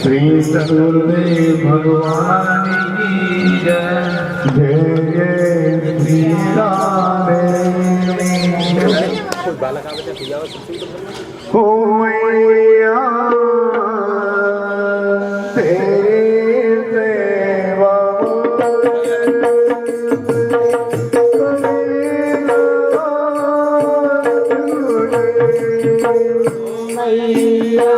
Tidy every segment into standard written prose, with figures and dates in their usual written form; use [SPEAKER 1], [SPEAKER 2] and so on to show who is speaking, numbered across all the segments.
[SPEAKER 1] श्री सदगुरुदेव भगवान की जय। जय जय श्री राम। हो मैया तेरी सेवा मैया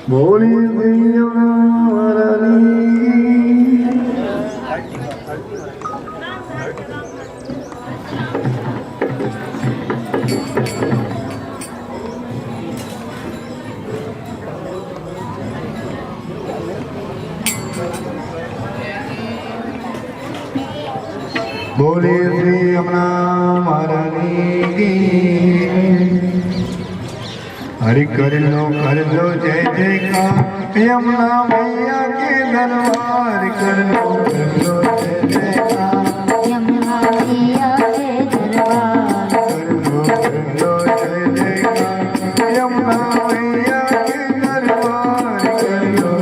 [SPEAKER 1] बोली बोले श्री यमुना महारानी की हरि कर लो जय जयकार यमुना मैया के दरबार कर लो जय जयकार
[SPEAKER 2] यमुना मैया के दरबार
[SPEAKER 1] कर लो जय जयकार यमुना मैया के दरबार कर लो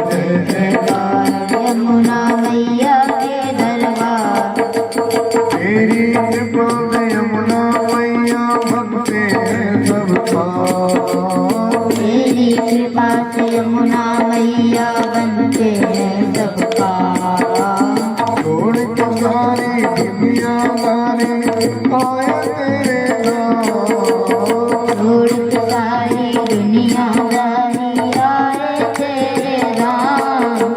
[SPEAKER 1] जय जयकार
[SPEAKER 2] यमुना मैया के दरबार
[SPEAKER 1] तेरी कृपा में यमुना मैया भक्ते सबका
[SPEAKER 2] तेरी कृपा से यमुना मैया बनते हैं सबका
[SPEAKER 1] छोड़ के सारी दुनिया सारे आया तेरे नाम
[SPEAKER 2] छोड़ के सारी दुनियादारी आए तेरे नाम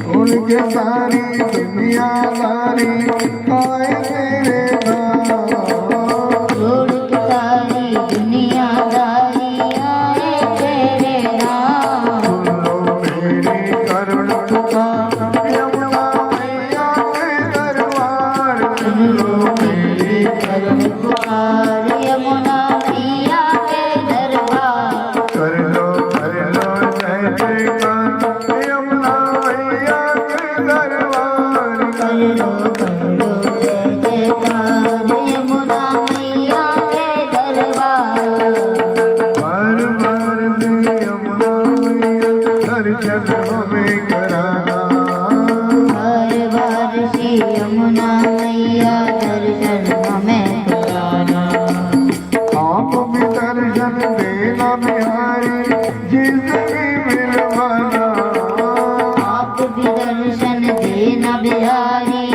[SPEAKER 1] छोड़ के सारी दुनिया सारी आए तेरे नाम
[SPEAKER 2] छोड़ के सारी दुनियादारी आए तेरे नाम
[SPEAKER 1] सुनो मेरी करुण पुकार यमुना मैया के दरबार सुनो मेरी
[SPEAKER 2] करुण पुकार यमुना मैया के दरबार
[SPEAKER 1] कर लो जय जयकार यमुना मैया के दरबार कर लो
[SPEAKER 2] जय जयकार यमुना मैया के दरबार
[SPEAKER 1] बार बार दे यमुना मैया दर्शन में कराना
[SPEAKER 2] हर बार से यमुना मैया दर्शन हमें कराना
[SPEAKER 1] आप भी दर्शन देना बिहारी जिसकी मिलवाना
[SPEAKER 2] आप भी दर्शन देना बिहारी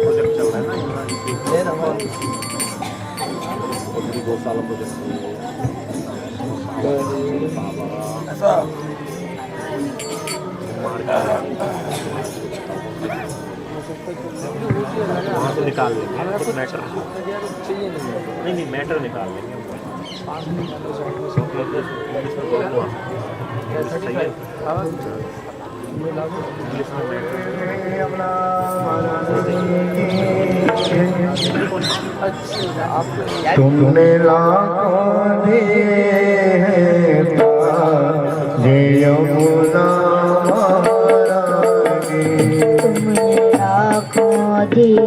[SPEAKER 3] प्रोजेक्ट चल रहा है ना ये 2 साल प्रोजेक्ट ऐसा वहाँ से निकाल लेंगे कुछ मैटर नहीं मैटर निकाल लेंगे
[SPEAKER 1] तुमने लाखों दिए हैं ये यमुना महारानी।
[SPEAKER 2] तुमने लाखों दिए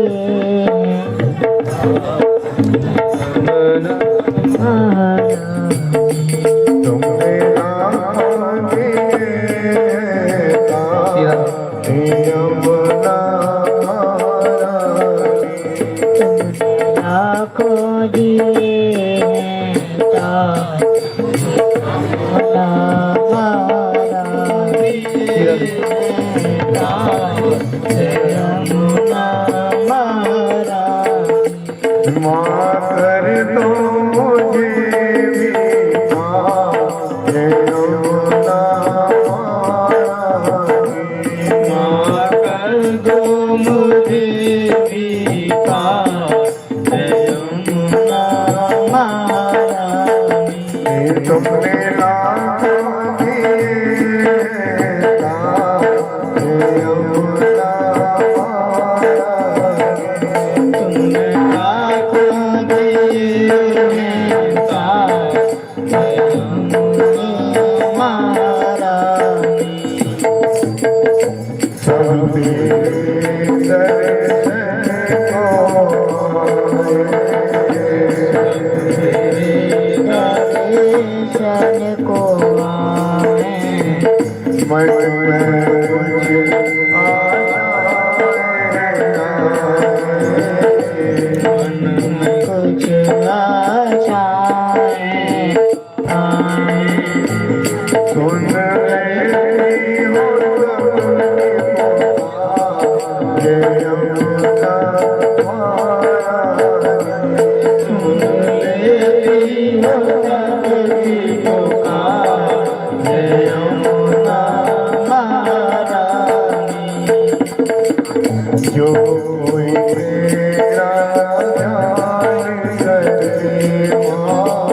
[SPEAKER 1] तुमने लाखों दिए हैं ये यमुना महारानी।
[SPEAKER 2] लाखों दिए
[SPEAKER 1] माँ कर दो मुझे भी माँ ये यमुना महारानी। माँ कर दो मुझे भी तुमने लाखों दिए ये यमुना जो कोई तेरा ध्यान करे उसका ध्यान रखे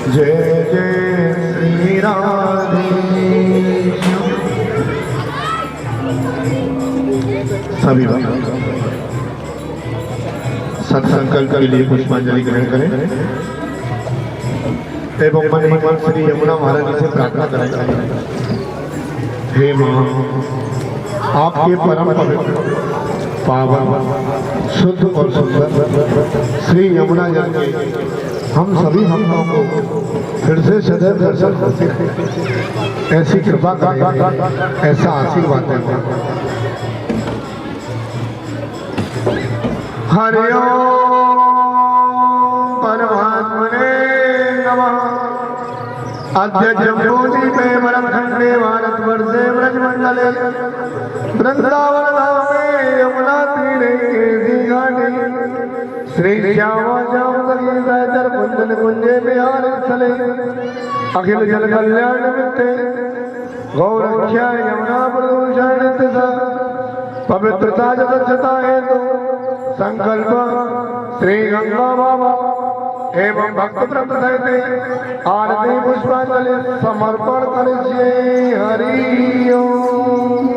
[SPEAKER 1] जय जय श्री राधे। सभी सत्संकल्प के लिए पुष्पांजलि ग्रहण करें एवं मन ही मन श्री यमुना महाराज से प्रार्थना करें। हे मां, आपके परम पवित्र पावन शुद्ध और सुंदर श्री यमुना जल के हम सभी भक्तों को फिर से सदैव दर्शन करते हैं, ऐसी कृपा करें, ऐसा आशीर्वाद दें। हरि ओम परमात्मने नमः। अद्य जम्बूद्वीपे भरतखंडे भारतवर्षे ब्रजमंडले वृंदावन धामे यमुना तीरे केशी घाटे श्री श्यामा श्यामकली सहचर कुंजन कुंजे विहार स्थले अखिल जल कल्याण निमित्ते गौरक्षा यमुना प्रदूषण तथा पवित्रता स्वच्छता हेतु संकल्प श्री गंगा बाबा एवं भक्त ब्रह्म सहित आरती पुष्पांजलि समर्पण करिष्ये। हरि ओम।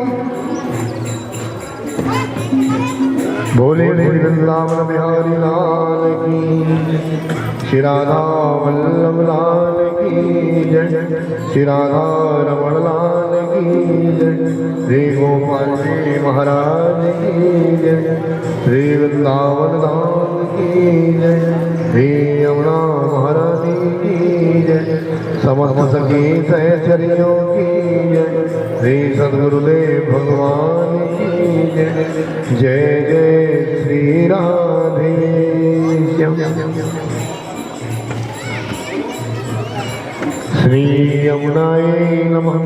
[SPEAKER 1] बोले श्री वृंदावन बिहारी लाल की, श्री राधा वल्लभ लाल की जय, श्री राधा रमण लाल की जय, श्री गोपाल जी महाराज की जय, श्री वृंदावन धाम की जय, श्री यमुना महारानी की जय, समस्त सखी सहचरियों की जय, श्री सद्गुरुदेव भगवान की जय। जय जय श्री राधे श्याम। श्री यमुनाय नमः।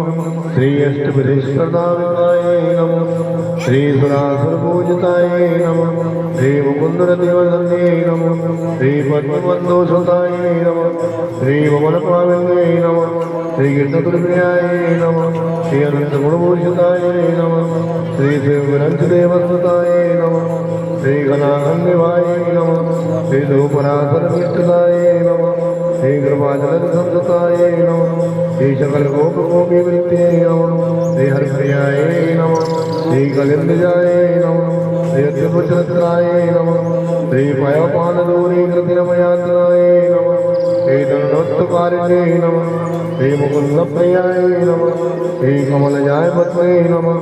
[SPEAKER 1] श्री अष्टविधेश्वरदायिकाय नमः। श्री सुरासुरपूजिताय नमः। श्री मुकुंदरतिवर्धन्ये नमः। श्री पद्मबन्धुसुताय नमः। श्री वमनपाविन्ये नमः। श्री कीर्तनप्रियाय नमः। श्री अनन्तगुणभूषिताय नमः। श्री शिवग्रन्थदेवसुताय नमः। श्री घनाघन्निभाय नमः। श्री धूपरासनमिष्टदाय नमः। श्री कृपाजलसंसताय नमः। श्री सकल गोपगोपीवृत्ते नमः। श्री हरिप्रियाय नमः। श्री कलिन्दजाय नमः। श्री अद्भुतरत्नाय नमः। श्री पयोपानदूरी कृतिरमयात्राय नमः। श्री दण्डोत्तकारिणे नमः। श्री मुकुन्दप्रियाय नमः। श्री कमलजाय पद्मे नमः।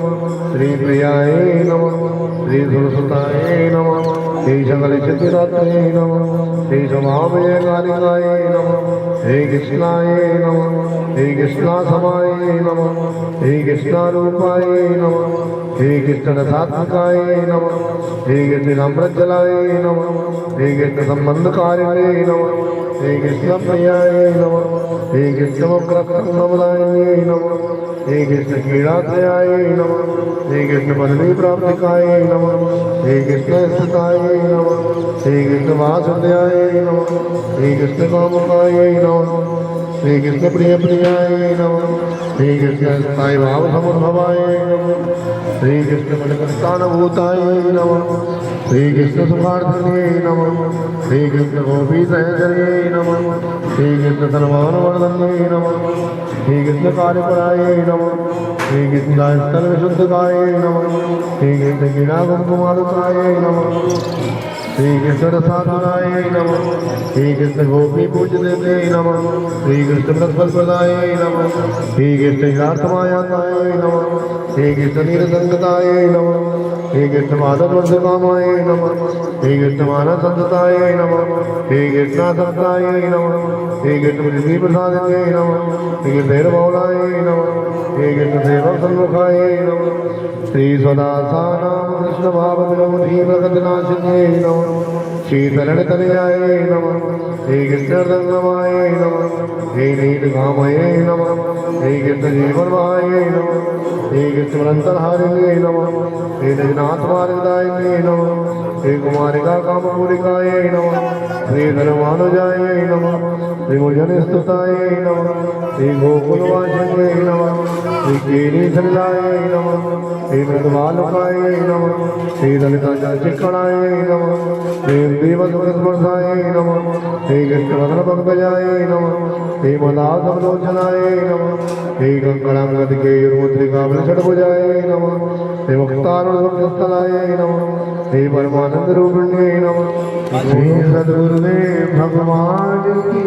[SPEAKER 1] श्री प्रियाय नमः। श्री सुरसुताय नमः। हे सकल सिद्धिदात्रे नमः हे समावय कालिकाय नमः हे कृष्णाय नमः हे कृष्णा समाय नमः हे कृष्णा रूपाय नमः हे कृष्ण रसात्मकाय नमः हे कृष्ण अमृतजलाय नमः हे कृष्ण संबंधकारिणे नमः हे कृष्ण प्रियाय नमः हे कृष्ण वक्रक्रमदाय नमः हे कृष्ण क्रीडात्रयाय नमः हे कृष्ण पदवी प्राप्तिकाय नमः हे कृष्ण स्थिताय नमः हे कृष्ण वासुदेवाय नमः हे कृष्ण कामकाय नमः हे कृष्ण प्रिय प्रियाय नमः हे कृष्ण स्थायी भाव समुद्भवाय नमः हे कृष्ण मनकर्तानुभूताय नमः हे कृष्ण सुखार्थने नमः हे कृष्ण गोपी सहचर्ये नमः हे कृष्ण सर्वानुवर्धने नमः हे कृष्ण कार्यपराय नमः हे कृष्ण स्थल विशुद्धकाय नमः हे कृष्ण गिरा कुमारकाय नमः हे कृष्ण रसाधुराय नमः हे कृष्ण गोपी पूजते नमः हे कृष्ण प्रदाय नमः हे कृष्ण हीरार्थमायाताय नमः हे कृष्ण नीरसंगताय नमः हे कृष्ण माधवर्धकामाय नमः हे कृष्ण मानसंतताय नमः हे कृष्णासंताय नमः हे कृष्ण पृथ्वी प्रसादे नमः हे कृष्ण भैरवौलाय नमः हे कृष्ण सेवक सन्मुखाय नमः श्री सदासानाम कृष्ण भाव विरोधी प्रगतनाशिने नमः शीतलतनयाय नमः हे कृष्ण रंगमाय नमः हे नीलकामय नमः हे कृष्ण जीवनवाय नमः हे कृष्ण अनंतहारिणे नमः हे जगन्नाथ मार्गदायिने नमः हे कुमारिका कामपूरिकाय नमः श्री धर्मानुजाय नमः श्री मुजनस्तुताय नमः श्री गोकुलवासिने नमः श्री केलीसलिलाय नमः श्री मृदबालकाय नमः श्री ललिता चिक्कणाय नमः श्री देवस्मृताय नमः श्री कृष्णवदनपङ्कजाय नमः श्री मदासमलोचनाय नमः श्री कंकणाङ्गदिकेयुर्मुद्रिकावलषड्भुजाय नमः श्री मुक्तारुणस्थलाय नमः श्री परमानन्दरूपिणे नमः श्री सद्गुरुदेव भगवान की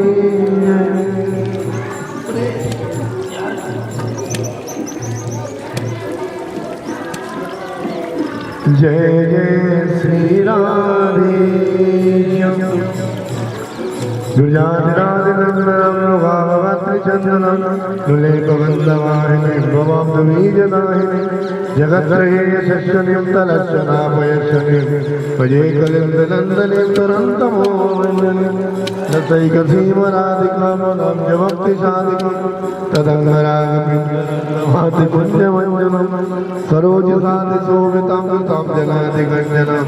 [SPEAKER 1] जय जय श्री राधे दुर्जातिरादिनन्दनं दुलेपवन्दवाहिनी भवाब्दबीजदाहिनी जगत्रये शस्यनियुक्तलक्षणापयक्षणे भजे कलिन्दनन्दनीं तुरन्तमोऽन्यने रसैकसीमराधिकामनाब्जभक्तिसाधिकं तदङ्गरागपिञ्जनमातिपुण्यमञ्जनं सरोजसाधिशोभितां तां जनाधिगञ्जनं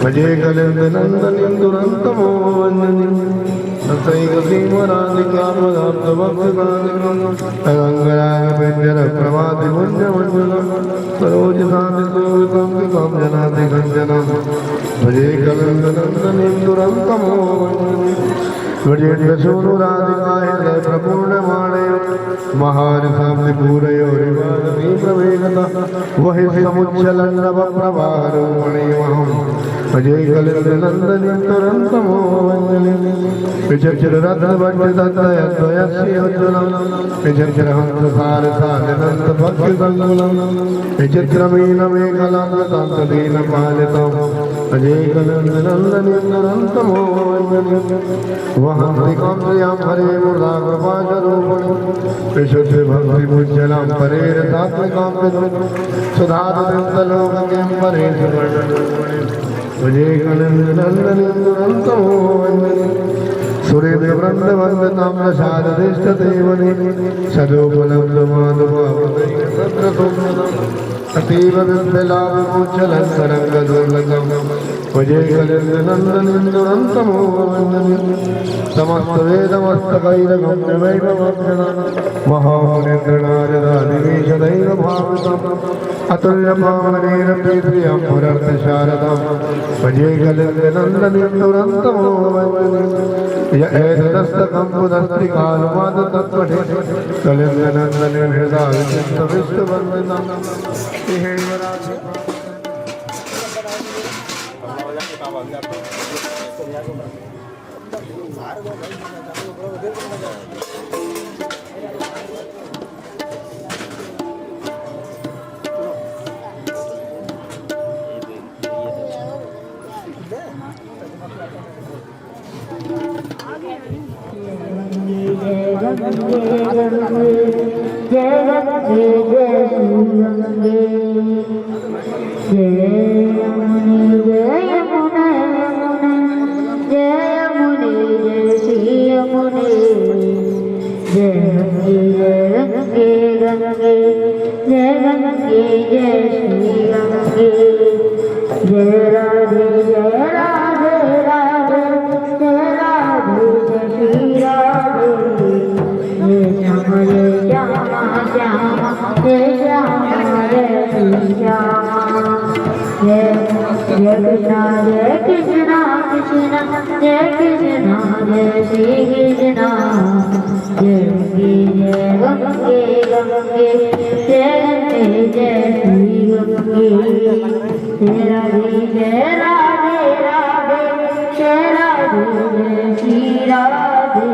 [SPEAKER 1] भजे कलिन्दनन्दनीं तुरन्तमोऽन्यने रसैकसीमराधिकामनाब्जभक्तिसाधिकं तदङ्गरागपिञ्जनप्रभातिपुण्यमञ्जनं सरोजसाधिशोभितां तां जनाधिगञ्जनं भजे कलिन्दनन्दनीं तुरन्तमोऽन्यने व्रजेन्द्रसूनुराधिकाय प्रपूर्णमाणय महारसाब्दिपूरयो रिवादमी प्रवेगता वहि समुच्चलन्नवप्रभारूपणीमहं भजे कलिन्दनन्दनीं तुरन्तमोऽन्यने विचित्ररत्नभट्टदत्तयद्वयस्योज्ज्वलं विचित्रहंससारसादिनन्दभक्तिसङ्कुलं विचित्रमीनमेकलाङ्गतान्तदीनपालितं भजे कलिन्दनन्दनीं तुरन्तमोऽन्यने वहन्तिकां श्रियां हरे मुदाकृपाचरूपिणीं विशुद्धिभक्तिमुज्ज्वलां परेरसात्मिकां विदुं सुधातलोकं परे सुवर्णरूपिणीं भजे कलिन्दनन्दनीं तुरन्तमोऽन्यने सुरेन्द्रवृन्दवन्दतां प्रसादधिष्ठदेवने सदोपलब्धमाधुवापदैकसत्रसुन्दरम् अतीव विद्यलाभिमुच्चलन्तरङ्गदुर्लभं भजे कलिन्दनन्दनीं तुरन्तमोऽन्यने समस्तवेदमस्तकैरगं वैभवक्षणं महामुनिर्गणारदादिवेशदैव भावितम् अतुल्यपावनेन प्रीत्रियं पुरर्तशारदां भजे कलिन्दनन्दनीं तुरन्तमोऽन्यने य एतदस्तकं पुनस्तिकालुमादतत्त्वठे कलिन्दनन्दनीं हृदा विचित्तविष्णुवन्दनां
[SPEAKER 2] गंगे जय श्री गंगे जय यमुने जय यमुना जय यमुने जय श्री यमुने जय गंगे गंगे जय गंगे जय श्री गंगे जय राधे राधे राधे जय राधे जय श्री राधे जय श्याम श्याम जय श्याम जय श्री श्याम जय जय कृष्णा कृष्णा जय कृष्णा जय श्री कृष्णा जय गंगे गंगे जय गंगे जय श्री गंगे जय राधे राधे जय राधे जय श्री राधे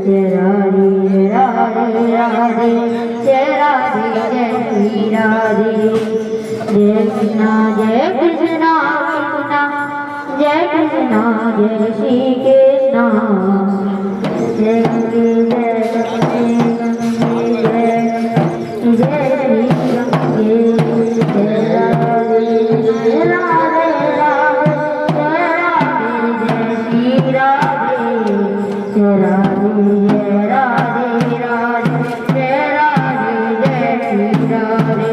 [SPEAKER 2] जय राधे राधे जय राधे जय श्री राधे जय कृष्णा कृष्णा जय कृष्णा जय श्री कृष्णा जय गंगे जय श्री गंगे जय राधे राधे जय राधे जय श्री राधे जय राधे राधे जय राधे जय श्री राधे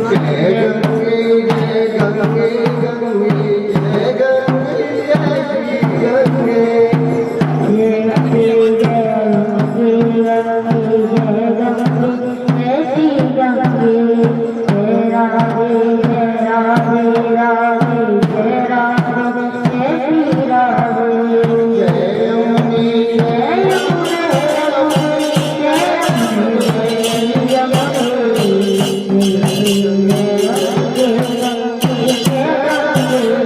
[SPEAKER 1] जय गंगे जय गंगे गंगे जय गंगे जय श्री गंगे
[SPEAKER 2] जय गंगे जय गंगे जय गंगे जय श्री गंगे जय राधे राधे जय राधे जय श्री राधे
[SPEAKER 1] जय यमुने
[SPEAKER 2] जय यमुने जय यमुने जय यमुने जय गंगे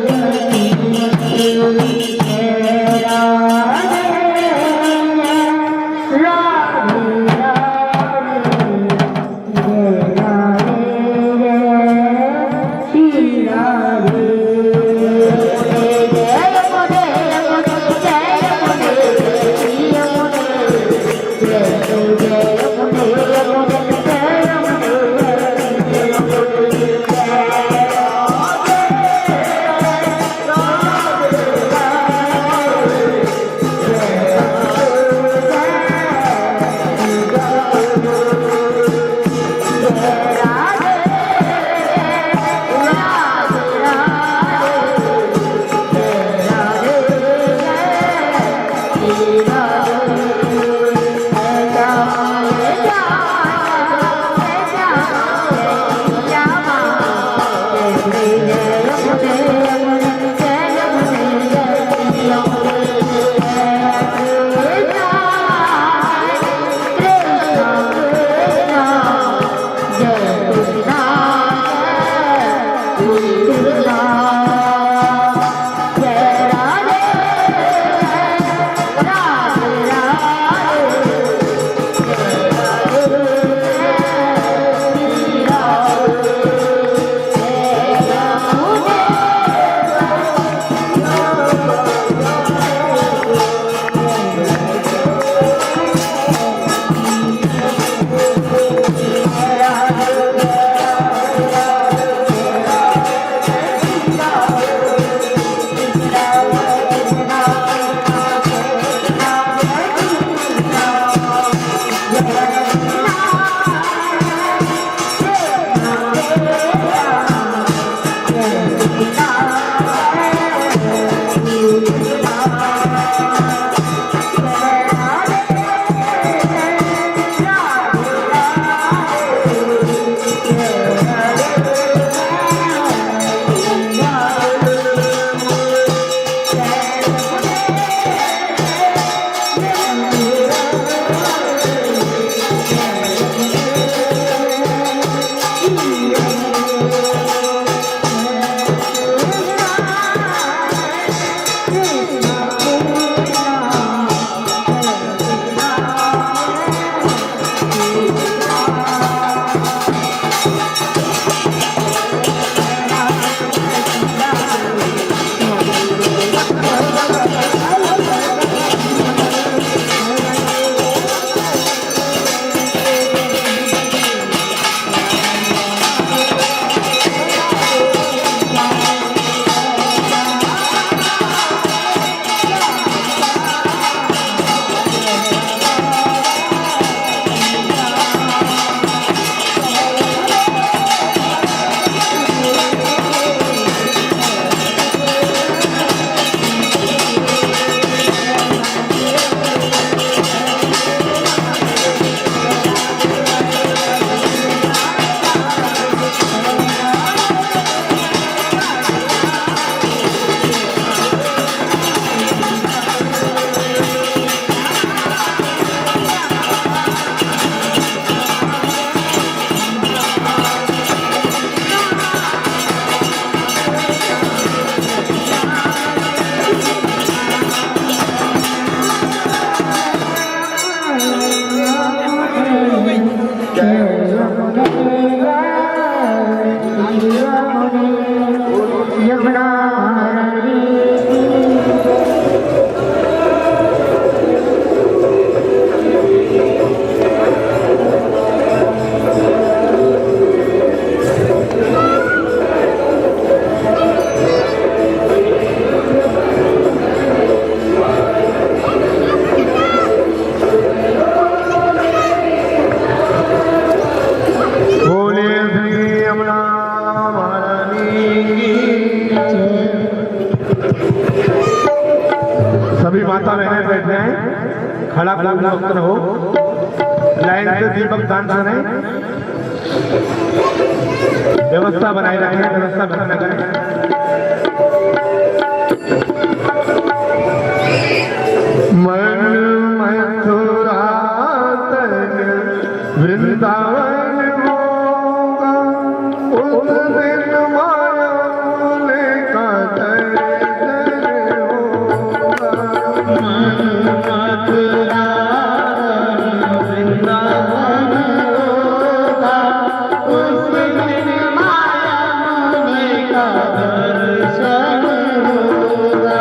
[SPEAKER 1] व्यवस्था में बैठना है, खड़ा कोई वक्त न हो, लाइन से दीपक दान से नहीं, व्यवस्था बनाए रखें, व्यवस्था बनाना करें। मन मथुरा तन वृंदावन होगा, उस दिन माया मोले का दर्शन होगा। मन मथुरा वृंदावन होगा, उस दिन माया मोले का दर्शन होगा।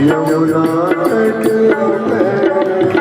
[SPEAKER 1] यमुना तट पे